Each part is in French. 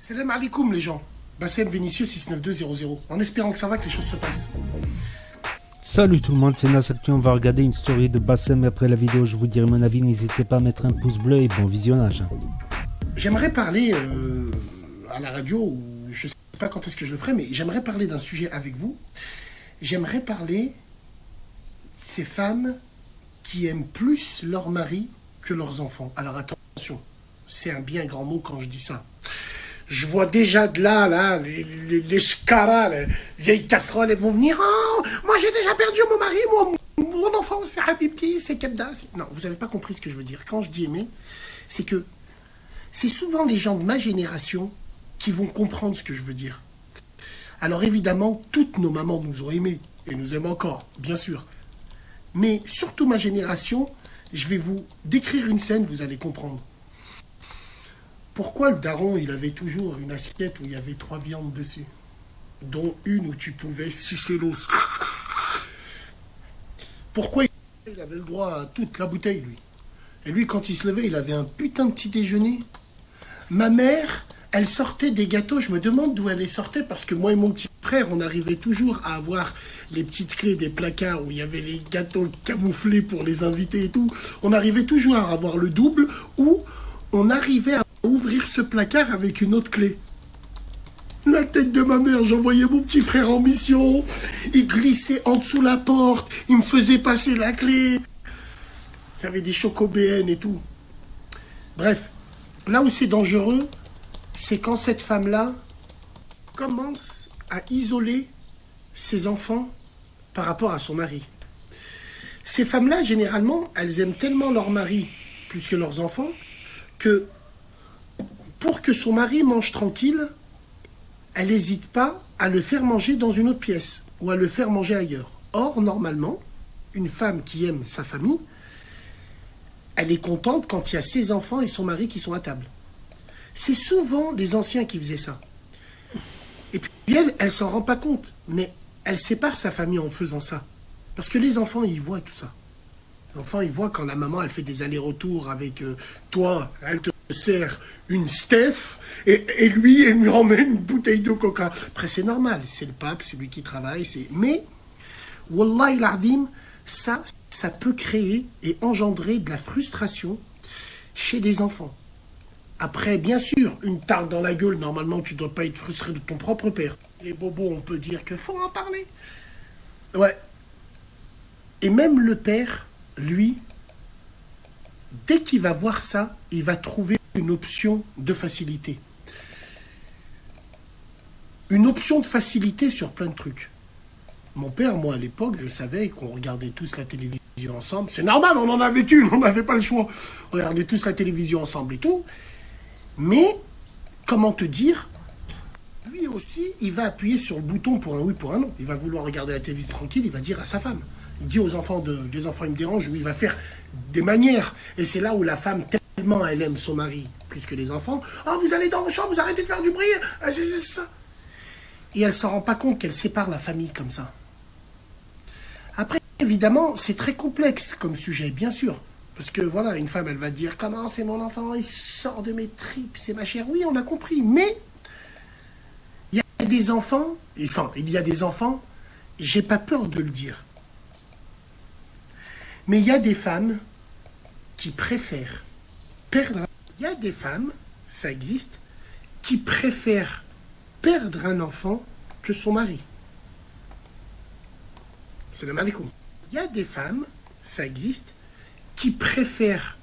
Salam alaikum les gens. Bassem Vénitieux 69200. En espérant que ça va, que les choses se passent. Salut tout le monde, c'est Nasakti, on va regarder une story de Bassem et après la vidéo je vous dirai mon avis, n'hésitez pas à mettre un pouce bleu et bon visionnage. J'aimerais parler à la radio, ou je sais pas quand est-ce que je le ferai, mais j'aimerais parler d'un sujet avec vous. J'aimerais parler de ces femmes qui aiment plus leur mari que leurs enfants. Alors attention, c'est un bien grand mot quand je dis ça. Je vois déjà de là, les shkaras, les vieilles casseroles, elles vont venir. Oh, moi j'ai déjà perdu mon mari, mon enfant, c'est Habibti, c'est Kebda. Non, vous n'avez pas compris ce que je veux dire. Quand je dis aimer, c'est que c'est souvent les gens de ma génération qui vont comprendre ce que je veux dire. Alors évidemment, toutes nos mamans nous ont aimés, et nous aiment encore, bien sûr. Mais surtout ma génération, je vais vous décrire une scène, vous allez comprendre. Pourquoi le daron, il avait toujours une assiette où il y avait 3 viandes dessus, dont une où tu pouvais sucer l'os. Pourquoi il avait le droit à toute la bouteille, lui? Et lui, quand il se levait, il avait un putain de petit déjeuner. Ma mère, elle sortait des gâteaux, je me demande d'où elle les sortait, parce que moi et mon petit frère, on arrivait toujours à avoir les petites clés des placards où il y avait les gâteaux camouflés pour les invités et tout. On arrivait toujours à avoir le double, où on arrivait à ouvrir ce placard avec une autre clé. La tête de ma mère, j'envoyais mon petit frère en mission, il glissait en dessous la porte, il me faisait passer la clé. Il y avait des chocobéennes et tout. Bref, là où c'est dangereux, c'est quand cette femme-là commence à isoler ses enfants par rapport à son mari. Ces femmes-là, généralement, elles aiment tellement leur mari plus que leurs enfants que pour que son mari mange tranquille, elle n'hésite pas à le faire manger dans une autre pièce ou à le faire manger ailleurs. Or, normalement, une femme qui aime sa famille, elle est contente quand il y a ses enfants et son mari qui sont à table. C'est souvent les anciens qui faisaient ça. Et puis elle s'en rend pas compte, mais elle sépare sa famille en faisant ça. Parce que les enfants, ils voient tout ça. Les enfants, ils voient quand la maman, elle fait des allers-retours avec toi, elle te sert une Steph, et lui, elle lui emmène une bouteille de coca. Après, c'est normal, c'est le pape, c'est lui qui travaille, mais, Wallahi l'azim, ça peut créer et engendrer de la frustration chez des enfants. Après, bien sûr, une tarte dans la gueule, normalement, tu ne dois pas être frustré de ton propre père. Les bobos, on peut dire qu'il faut en parler. Ouais. Et même le père, lui, dès qu'il va voir ça, il va trouver une option de facilité. Une option de facilité sur plein de trucs. Mon père, moi, à l'époque, je savais qu'on regardait tous la télévision ensemble. C'est normal, on en avait une, on n'avait pas le choix. On regardait tous la télévision ensemble et tout. Mais, comment te dire, lui aussi, il va appuyer sur le bouton pour un oui, pour un non. Il va vouloir regarder la télévision tranquille, il va dire à sa femme. Il dit aux enfants, les enfants, ils me dérangent, où il va faire des manières. Et c'est là où la femme, tellement elle aime son mari, plus que les enfants. Oh, vous allez dans vos chambres, vous arrêtez de faire du bruit. C'est ça. Et elle s'en rend pas compte qu'elle sépare la famille comme ça. Après, évidemment, c'est très complexe comme sujet, bien sûr. Parce que voilà, une femme, elle va dire, comment c'est mon enfant, il sort de mes tripes, c'est ma chère. Oui, on a compris, mais il y a des enfants, j'ai pas peur de le dire. Mais il y a des femmes qui préfèrent perdre. Il y a des femmes, ça existe, qui préfèrent perdre un enfant que son mari. C'est le malikoum. Il y a des femmes, ça existe, qui préfèrent.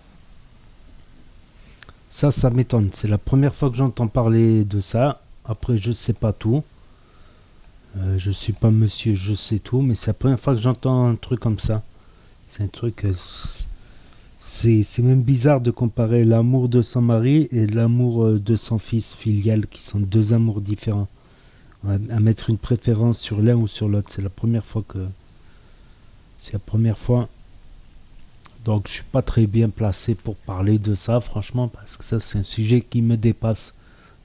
Ça m'étonne. C'est la première fois que j'entends parler de ça. Après, je sais pas tout. Je suis pas monsieur, je sais tout, mais c'est la première fois que j'entends un truc comme ça. C'est un truc. C'est même bizarre de comparer l'amour de son mari et l'amour de son fils filial, qui sont deux amours différents. À mettre une préférence sur l'un ou sur l'autre. C'est la première fois que. C'est la première fois. Donc je suis pas très bien placé pour parler de ça, franchement, parce que ça c'est un sujet qui me dépasse.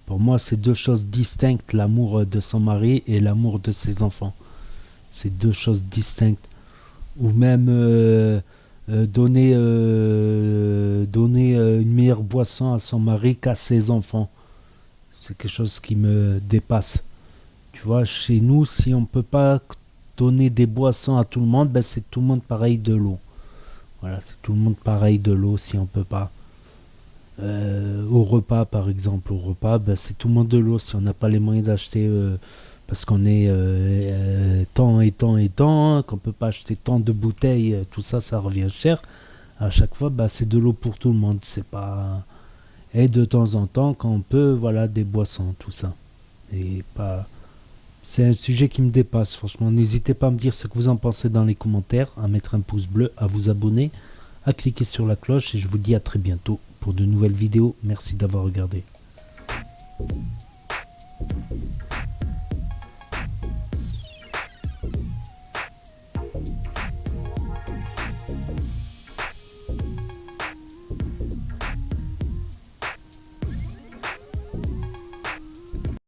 Pour moi, c'est deux choses distinctes, l'amour de son mari et l'amour de ses enfants. C'est deux choses distinctes. Ou même donner une meilleure boisson à son mari qu'à ses enfants. C'est quelque chose qui me dépasse. Tu vois, chez nous, si on peut pas donner des boissons à tout le monde, ben c'est tout le monde pareil de l'eau. Voilà, c'est tout le monde pareil de l'eau si on peut pas. Au repas, par exemple, au repas, ben c'est tout le monde de l'eau. Si on n'a pas les moyens d'acheter, parce qu'on est tant et tant et tant, qu'on peut pas acheter tant de bouteilles, tout ça, ça revient cher. À chaque fois, ben, c'est de l'eau pour tout le monde. C'est pas. Et de temps en temps, quand on peut, voilà, des boissons, tout ça. Et pas. C'est un sujet qui me dépasse, franchement. N'hésitez pas à me dire ce que vous en pensez dans les commentaires, à mettre un pouce bleu, à vous abonner, à cliquer sur la cloche et je vous dis à très bientôt pour de nouvelles vidéos. Merci d'avoir regardé.